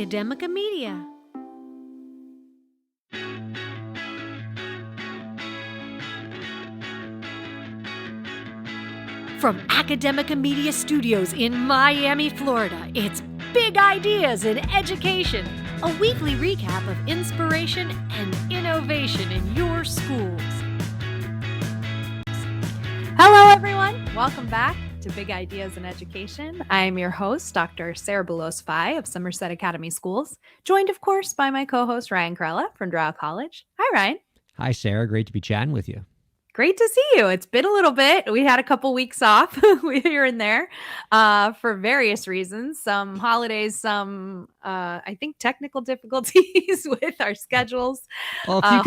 Academica Media. From Academica Media Studios in Miami, Florida, it's Big Ideas in Education, a weekly recap of inspiration and innovation in your schools. Hello, everyone. Welcome back to Big Ideas in Education. I am your host, Dr. Sarah Boulos-Fye of Somerset Academy Schools, joined, of course, by my co-host, Ryan Kairalla from Doral College. Hi, Ryan. Hi, Sarah. Great to be chatting with you. Great to see you. It's been a little bit. We had a couple weeks off here and there for various reasons. Some holidays, some, I think, technical difficulties with our schedules. Well, if you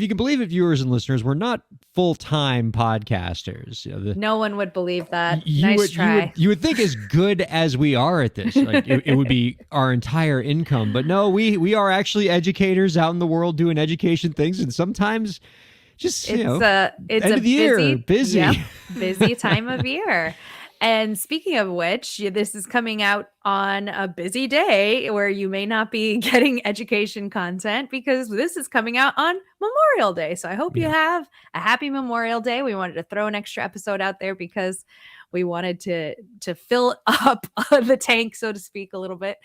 can believe it, viewers and listeners, we're not full-time podcasters. No one would believe that. Try. You would think as good as we are at this, like it would be our entire income. But no, we are actually educators out in the world doing education things, and sometimes just, it's end a of the year, busy. Yep, busy time of year. And speaking of which, this is coming out on a busy day where you may not be getting education content because this is coming out on Memorial Day. So I hope you have a happy Memorial Day. We wanted to throw an extra episode out there because we wanted to fill up the tank, so to speak, a little bit.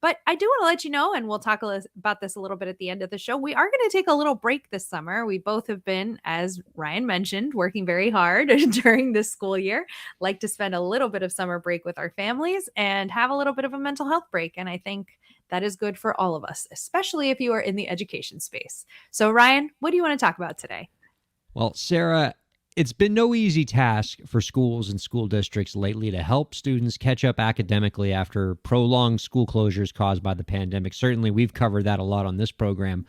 But I do want to let you know, and we'll talk about this a little bit at the end of the show, we are going to take a little break this summer. We both have been, as Ryan mentioned, working very hard during this school year, like to spend a little bit of summer break with our families and have a little bit of a mental health break. And I think that is good for all of us, especially if you are in the education space. So Ryan, what do you want to talk about today? Well, Sarah, it's been no easy task for schools and school districts lately to help students catch up academically after prolonged school closures caused by the pandemic. Certainly, we've covered that a lot on this program.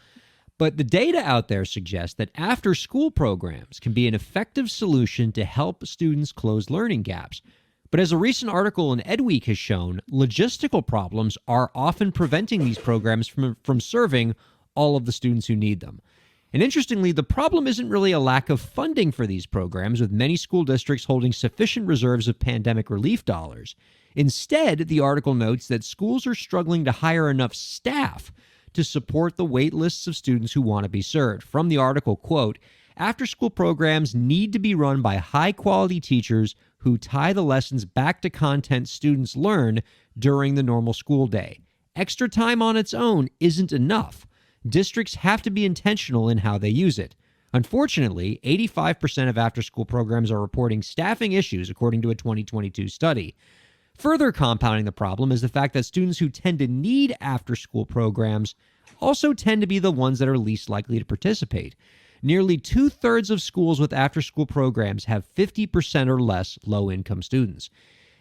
But the data out there suggests that after-school programs can be an effective solution to help students close learning gaps. But as a recent article in EdWeek has shown, logistical problems are often preventing these programs from serving all of the students who need them. And interestingly, the problem isn't really a lack of funding for these programs, with many school districts holding sufficient reserves of pandemic relief dollars. Instead, the article notes that schools are struggling to hire enough staff to support the wait lists of students who want to be served. From the article, quote, "After-school programs need to be run by high-quality teachers who tie the lessons back to content students learn during the normal school day. Extra time on its own isn't enough. Districts have to be intentional in how they use it. Unfortunately, 85% of after-school programs are reporting staffing issues, according to a 2022 study. Further compounding the problem is the fact that students who tend to need after-school programs also tend to be the ones that are least likely to participate. Nearly 2/3 of schools with after-school programs have 50% or less low-income students.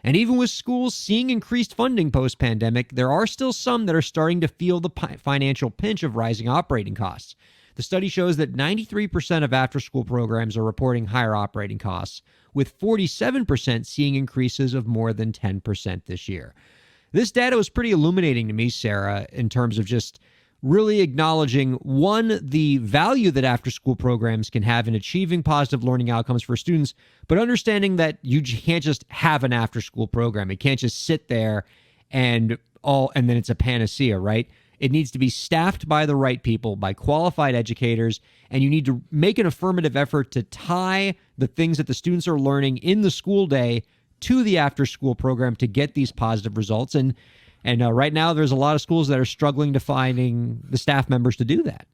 And even with schools seeing increased funding post-pandemic, there are still some that are starting to feel the financial pinch of rising operating costs. The study shows that 93% of after-school programs are reporting higher operating costs, with 47% seeing increases of more than 10% this year. This data was pretty illuminating to me, Sarah, in terms of just really acknowledging, one, the value that after-school programs can have in achieving positive learning outcomes for students, but understanding that you can't just have an after-school program. It can't just sit there and then it's a panacea, right? It needs to be staffed by the right people, by qualified educators, and you need to make an affirmative effort to tie the things that the students are learning in the school day to the after-school program to get these positive results. And right now, there's a lot of schools that are struggling to finding the staff members to do that.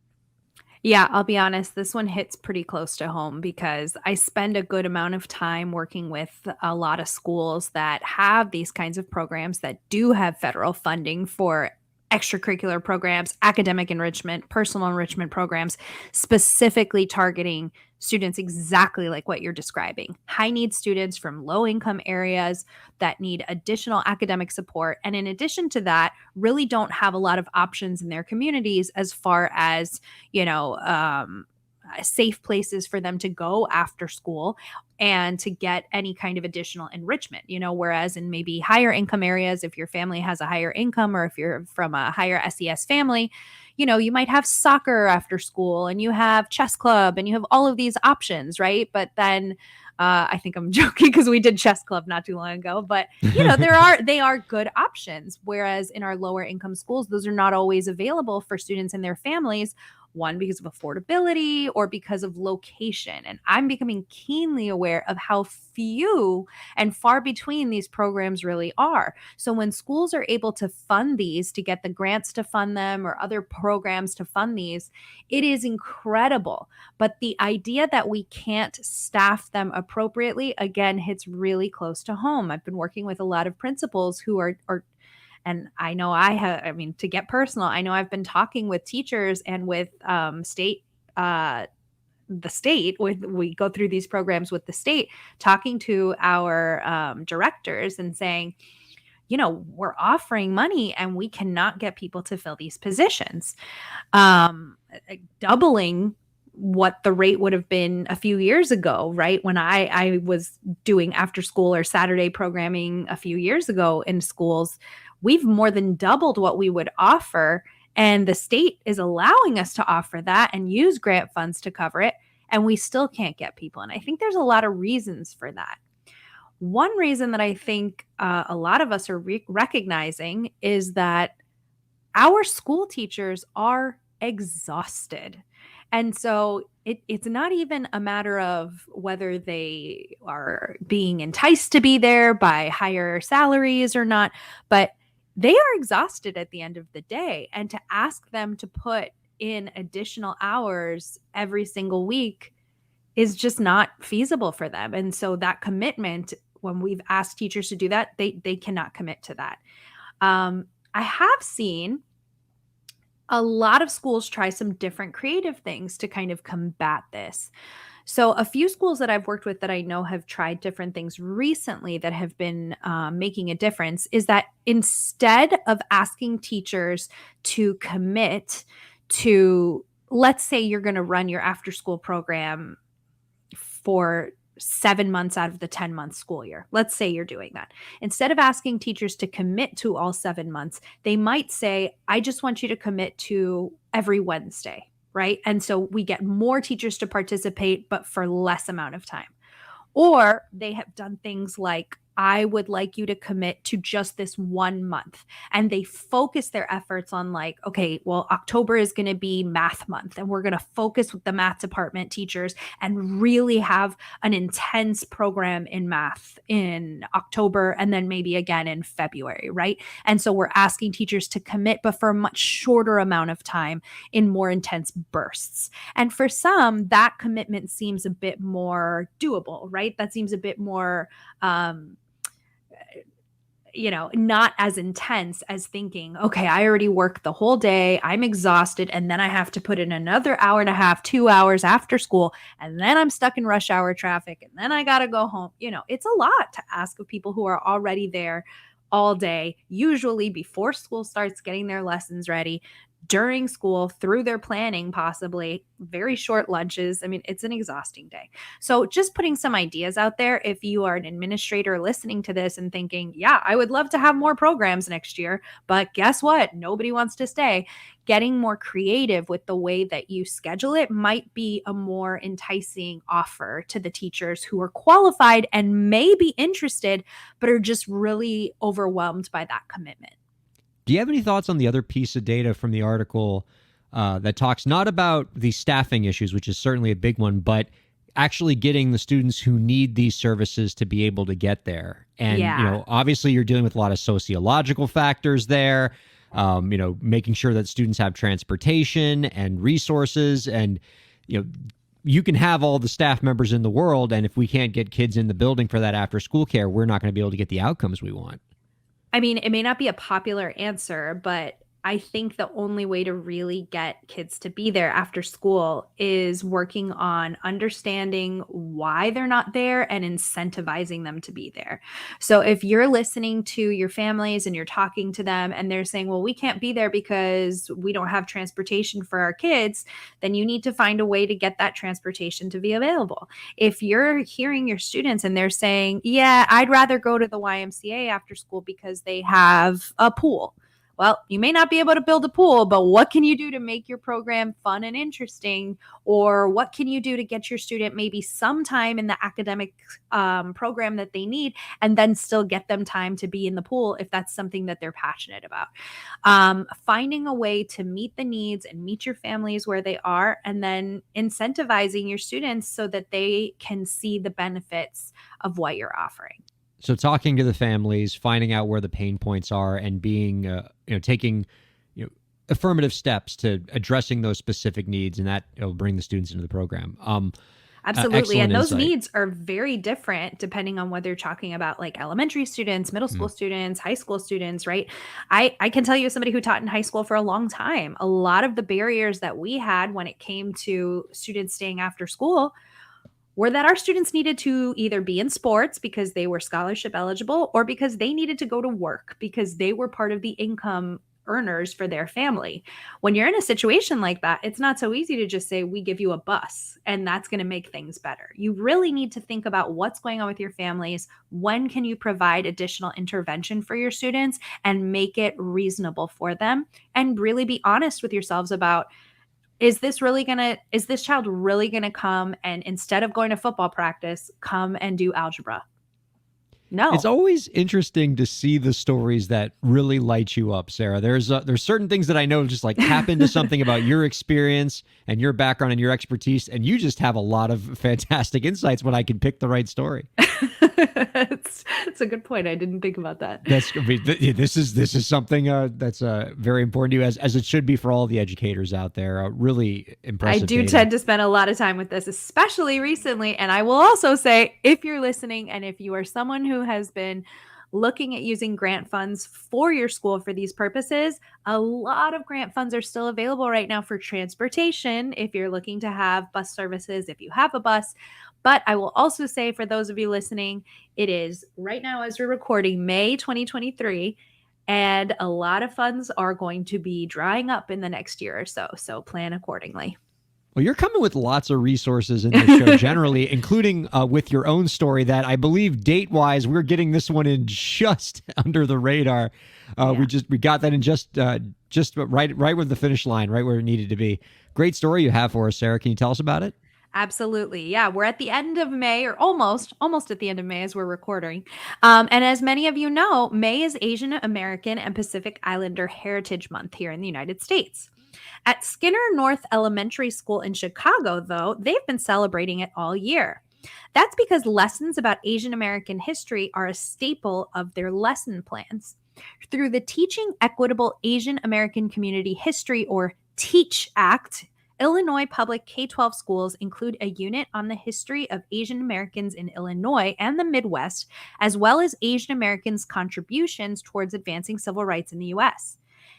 Yeah, I'll be honest, this one hits pretty close to home because I spend a good amount of time working with a lot of schools that have these kinds of programs that do have federal funding for extracurricular programs, academic enrichment, personal enrichment programs, specifically targeting students exactly like what you're describing. High need students from low income areas that need additional academic support. And in addition to that, really don't have a lot of options in their communities as far as, safe places for them to go after school and to get any kind of additional enrichment, whereas in maybe higher income areas, if your family has a higher income or if you're from a higher SES family, you might have soccer after school and you have chess club and you have all of these options, right? But then I think I'm joking because we did chess club not too long ago, but they are good options. Whereas in our lower income schools, those are not always available for students and their families. One, because of affordability or because of location. And I'm becoming keenly aware of how few and far between these programs really are. So when schools are able to fund these, to get the grants to fund them or other programs to fund these, it is incredible. But the idea that we can't staff them appropriately, again, hits really close to home. I've been working with a lot of principals who are and I know to get personal, I know I've been talking with teachers and with the state, we go through these programs with the state, talking to our directors and saying, we're offering money and we cannot get people to fill these positions. Doubling what the rate would have been a few years ago, right? When I was doing after school or Saturday programming a few years ago in schools, we've more than doubled what we would offer. And the state is allowing us to offer that and use grant funds to cover it. And we still can't get people. And I think there's a lot of reasons for that. One reason that I think a lot of us are recognizing is that our school teachers are exhausted. And so it's not even a matter of whether they are being enticed to be there by higher salaries or not, but they are exhausted at the end of the day. And to ask them to put in additional hours every single week is just not feasible for them. And so that commitment, when we've asked teachers to do that, they cannot commit to that. I have seen a lot of schools try some different creative things to kind of combat this. So a few schools that I've worked with that I know have tried different things recently that have been making a difference is that instead of asking teachers to commit to, let's say you're going to run your after school program for 7 months out of the 10-month school year. Let's say you're doing that. Instead of asking teachers to commit to all 7 months, they might say, I just want you to commit to every Wednesday, right? And so we get more teachers to participate, but for less amount of time. Or they have done things like, I would like you to commit to just this 1 month. And they focus their efforts on like, okay, well, October is going to be math month. And we're going to focus with the math department teachers and really have an intense program in math in October and then maybe again in February, right? And so we're asking teachers to commit, but for a much shorter amount of time in more intense bursts. And for some, that commitment seems a bit more doable, right? That seems a bit more, not as intense as thinking, okay, I already worked the whole day. I'm exhausted. And then I have to put in another hour and a half, 2 hours after school. And then I'm stuck in rush hour traffic. And then I got to go home. It's a lot to ask of people who are already there all day, usually before school starts, getting their lessons ready, during school, through their planning, possibly very short lunches. I mean, it's an exhausting day. So just putting some ideas out there. If you are an administrator listening to this and thinking, yeah, I would love to have more programs next year, but guess what? Nobody wants to stay. Getting more creative with the way that you schedule it might be a more enticing offer to the teachers who are qualified and may be interested, but are just really overwhelmed by that commitment. Do you have any thoughts on the other piece of data from the article that talks not about the staffing issues, which is certainly a big one, but actually getting the students who need these services to be able to get there? And, obviously you're dealing with a lot of sociological factors there, making sure that students have transportation and resources. And, you can have all the staff members in the world, and if we can't get kids in the building for that after school care, we're not going to be able to get the outcomes we want. I mean, it may not be a popular answer, but I think the only way to really get kids to be there after school is working on understanding why they're not there and incentivizing them to be there. So if you're listening to your families and you're talking to them and they're saying, well, we can't be there because we don't have transportation for our kids, then you need to find a way to get that transportation to be available. If you're hearing your students and they're saying, yeah, I'd rather go to the YMCA after school because they have a pool. Well, you may not be able to build a pool, but what can you do to make your program fun and interesting? Or what can you do to get your student maybe sometime in the academic program that they need, and then still get them time to be in the pool if that's something that they're passionate about? Finding a way to meet the needs and meet your families where they are, and then incentivizing your students so that they can see the benefits of what you're offering. So talking to the families, finding out where the pain points are, and being, taking, affirmative steps to addressing those specific needs, and that will bring the students into the program. Absolutely. And those insight. needs are very different depending on whether you're talking about like elementary students, middle school students, high school students, right? I can tell you, as somebody who taught in high school for a long time, a lot of the barriers that we had when it came to students staying after school were that our students needed to either be in sports because they were scholarship eligible, or because they needed to go to work because they were part of the income earners for their family. When you're in a situation like that, it's not so easy to just say, we give you a bus and that's going to make things better. You really need to think about what's going on with your families. When can you provide additional intervention for your students and make it reasonable for them? And really be honest with yourselves about, is this child really going to come and, instead of going to football practice, come and do algebra? No. It's always interesting to see the stories that really light you up, Sarah. There's certain things that I know just like tap into something about your experience and your background and your expertise, and you just have a lot of fantastic insights when I can pick the right story. It's a good point. I didn't think about that. This is something that's very important to you, as it should be for all the educators out there. Really impressive. I do tend to spend a lot of time with this, especially recently. And I will also say, if you're listening and if you are someone who has been looking at using grant funds for your school for these purposes, a lot of grant funds are still available right now for transportation if you're looking to have bus services, if you have a bus. But I will also say, for those of you listening, it is right now, as we're recording, May 2023, and a lot of funds are going to be drying up in the next year or so. So plan accordingly. Well, you're coming with lots of resources in the show generally, including with your own story that I believe date-wise, we're getting this one in just under the radar. We got that in just right with the finish line, right where it needed to be. Great story you have for us, Sarah. Can you tell us about it? Absolutely. Yeah. We're at the end of May, or almost at the end of May as we're recording. And as many of you know, May is Asian American and Pacific Islander Heritage Month here in the United States. At Skinner North Elementary School in Chicago, though, they've been celebrating it all year. That's because lessons about Asian American history are a staple of their lesson plans. Through the Teaching Equitable Asian American Community History, or TEACH Act, Illinois public K-12 schools include a unit on the history of Asian Americans in Illinois and the Midwest, as well as Asian Americans' contributions towards advancing civil rights in the U.S.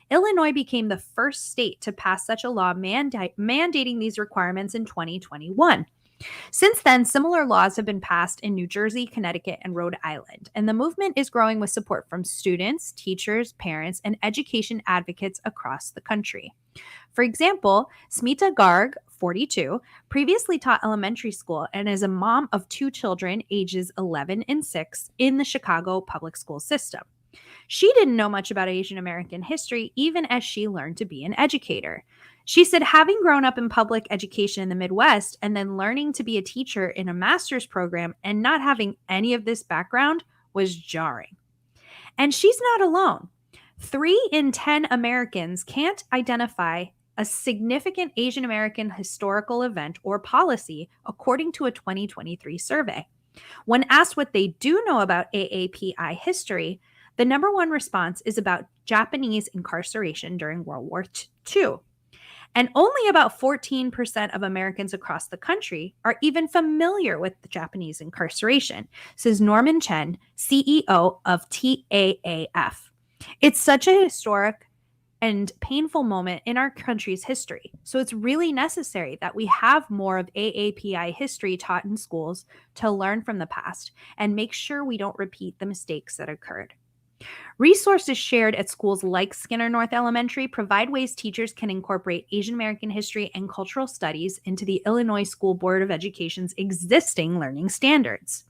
Illinois became the first state to pass such a law mandating these requirements in 2021. Since then, similar laws have been passed in New Jersey, Connecticut, and Rhode Island, and the movement is growing with support from students, teachers, parents, and education advocates across the country. For example, Smita Garg, 42, previously taught elementary school and is a mom of 2 children, ages 11 and 6, in the Chicago public school system. She didn't know much about Asian American history, even as she learned to be an educator. She said having grown up in public education in the Midwest and then learning to be a teacher in a master's program and not having any of this background was jarring. And she's not alone. 3 in 10 Americans can't identify a significant Asian American historical event or policy, according to a 2023 survey. When asked what they do know about AAPI history, the number one response is about Japanese incarceration during World War II. And only about 14% of Americans across the country are even familiar with the Japanese incarceration, says Norman Chen, CEO of TAAF. It's such a historic and painful moment in our country's history. So it's really necessary that we have more of AAPI history taught in schools to learn from the past and make sure we don't repeat the mistakes that occurred. Resources shared at schools like Skinner North Elementary provide ways teachers can incorporate Asian American history and cultural studies into the Illinois School Board of Education's existing learning standards.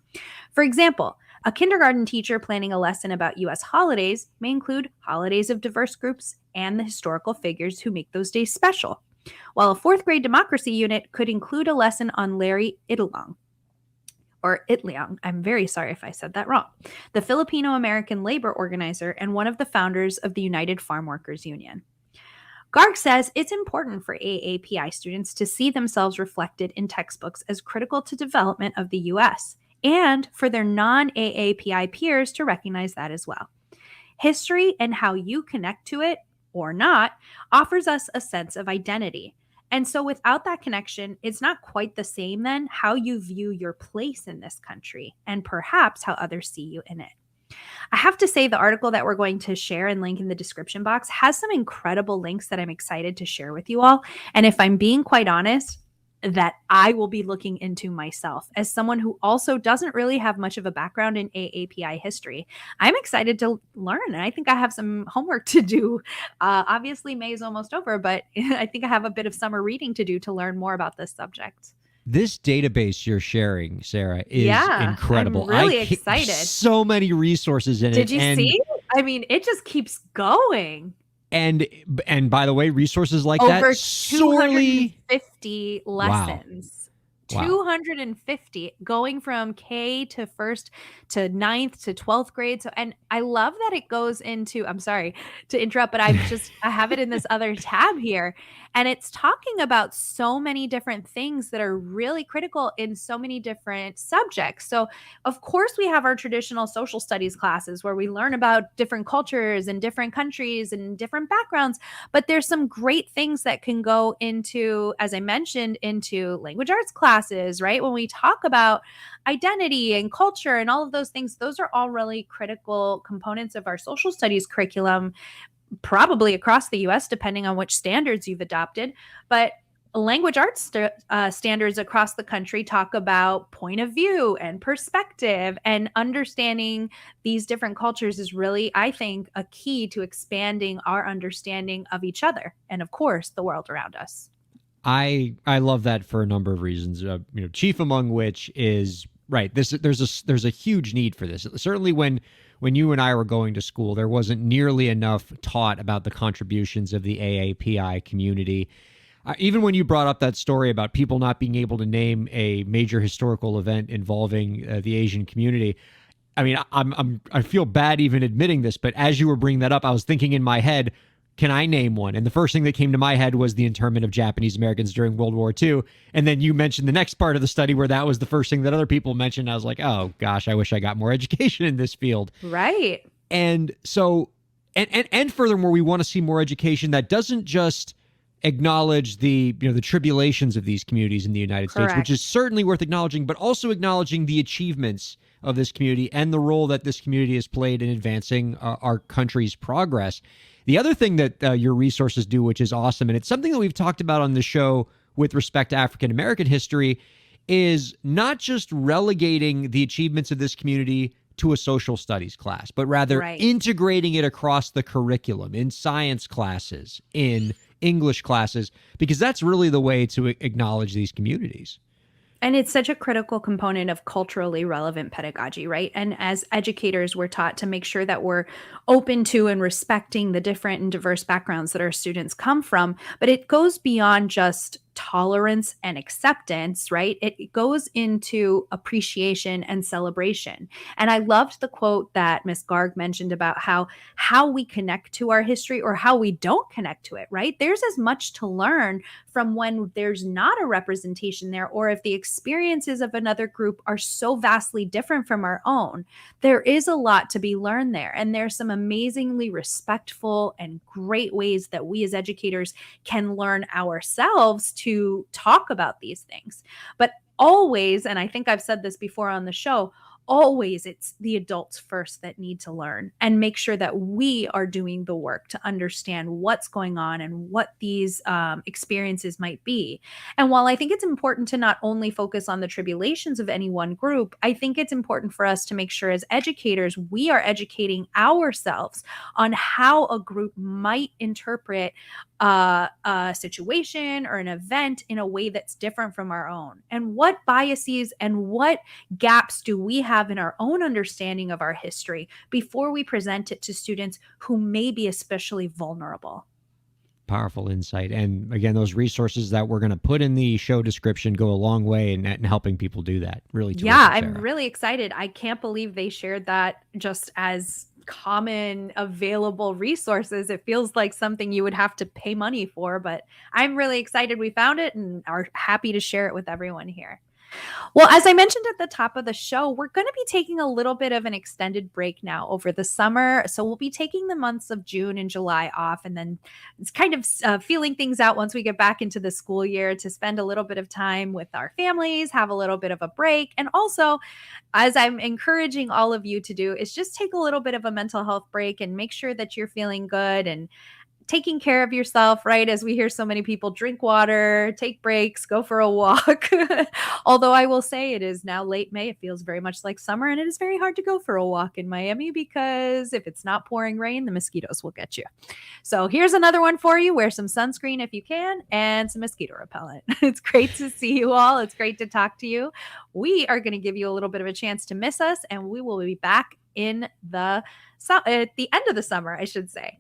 For example, a kindergarten teacher planning a lesson about U.S. holidays may include holidays of diverse groups and the historical figures who make those days special, while a fourth grade democracy unit could include a lesson on Larry Itliong, or Itliong. I'm very sorry if I said that wrong. The Filipino-American labor organizer and one of the founders of the United Farm Workers Union. Garg says it's important for AAPI students to see themselves reflected in textbooks as critical to development of the U.S., and for their non-AAPI peers to recognize that as well. History and how you connect to it, or not, offers us a sense of identity. And so without that connection, it's not quite the same then how you view your place in this country and perhaps how others see you in it. I have to say the article that we're going to share and link in the description box has some incredible links that I'm excited to share with you all. And if I'm being quite honest, that I will be looking into myself as someone who also doesn't really have much of a background in AAPI history. I'm excited to learn, and I think I have some homework to do. Obviously, May is almost over, but I think I have a bit of summer reading to do to learn more about this subject. This database you're sharing, Sarah, is incredible. I'm really excited. So many resources in it. Did you see? I mean, it just keeps going. And by the way, resources like over that, 250 lessons. Wow. 250 going from K to first to ninth to 12th grade. So, and I love that it goes into, I'm sorry to interrupt, but I have it in this other tab here, and it's talking about so many different things that are really critical in so many different subjects. So of course we have our traditional social studies classes where we learn about different cultures and different countries and different backgrounds, but there's some great things that can go into, as I mentioned, into language arts classes, right? When we talk about identity and culture and all of those things, those are all really critical components of our social studies curriculum, probably across the US, depending on which standards you've adopted. But language arts standards across the country talk about point of view and perspective, and understanding these different cultures is really, I think, a key to expanding our understanding of each other and, of course, the world around us. I love that for a number of reasons. Chief among which is right. There's a huge need for this. Certainly, when you and I were going to school, there wasn't nearly enough taught about the contributions of the AAPI community. Even when you brought up that story about people not being able to name a major historical event involving the Asian community, I mean, I feel bad even admitting this, but as you were bringing that up, I was thinking in my head, can I name one? And the first thing that came to my head was the internment of Japanese Americans during World War II. And then you mentioned the next part of the study where that was the first thing that other people mentioned. I was like, oh gosh, I wish I got more education in this field. Right. And so, and furthermore, we want to see more education that doesn't just acknowledge the tribulations of these communities in the United States, which is certainly worth acknowledging, but also acknowledging the achievements of this community and the role that this community has played in advancing our country's progress. The other thing that your resources do, which is awesome, and it's something that we've talked about on the show with respect to African American history, is not just relegating the achievements of this community to a social studies class, but rather integrating it across the curriculum in science classes, in English classes, because that's really the way to acknowledge these communities. And it's such a critical component of culturally relevant pedagogy, right? And as educators, we're taught to make sure that we're open to and respecting the different and diverse backgrounds that our students come from. But it goes beyond just tolerance and acceptance, right? It goes into appreciation and celebration. And I loved the quote that Ms. Garg mentioned about how we connect to our history or how we don't connect to it, right? There's as much to learn from when there's not a representation there, or if the experiences of another group are so vastly different from our own. There is a lot to be learned there. And there's some amazingly respectful and great ways that we as educators can learn ourselves to talk about these things. But always, and I think I've said this before on the show, always it's the adults first that need to learn and make sure that we are doing the work to understand what's going on and what these experiences might be. And while I think it's important to not only focus on the tribulations of any one group, I think it's important for us to make sure as educators, we are educating ourselves on how a group might interpret a situation or an event in a way that's different from our own? And what biases and what gaps do we have in our own understanding of our history before we present it to students who may be especially vulnerable? Powerful insight. And again, those resources that we're going to put in the show description go a long way in helping people do that. Really terrific, Yeah, I'm Sarah. really excited. I can't believe they shared that just as common available resources. It feels like something you would have to pay money for, but I'm really excited we found it and are happy to share it with everyone here. Well, as I mentioned at the top of the show, we're going to be taking a little bit of an extended break now over the summer. So we'll be taking the months of June and July off, and then it's kind of feeling things out once we get back into the school year to spend a little bit of time with our families, have a little bit of a break. And also, as I'm encouraging all of you to do, is just take a little bit of a mental health break and make sure that you're feeling good and taking care of yourself, right? As we hear so many people, drink water, take breaks, go for a walk. Although I will say it is now late May. It feels very much like summer, and it is very hard to go for a walk in Miami because if it's not pouring rain, the mosquitoes will get you. So here's another one for you. Wear some sunscreen if you can and some mosquito repellent. It's great to see you all. It's great to talk to you. We are going to give you a little bit of a chance to miss us, and we will be back at the end of the summer, I should say.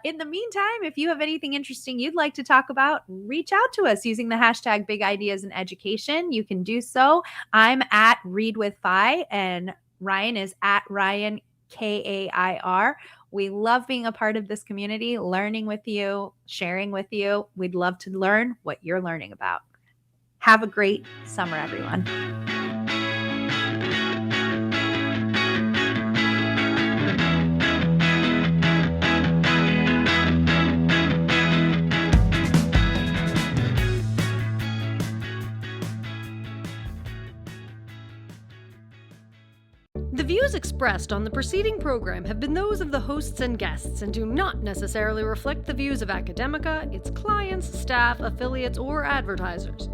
In the meantime, if you have anything interesting you'd like to talk about, reach out to us using the hashtag Big Ideas in Education. You can do so. I'm at Read with Phi, and Ryan is at Ryan Kair. We love being a part of this community, learning with you, sharing with you. We'd love to learn what you're learning about. Have a great summer, everyone. The views expressed on the preceding program have been those of the hosts and guests and do not necessarily reflect the views of Academica, its clients, staff, affiliates, or advertisers.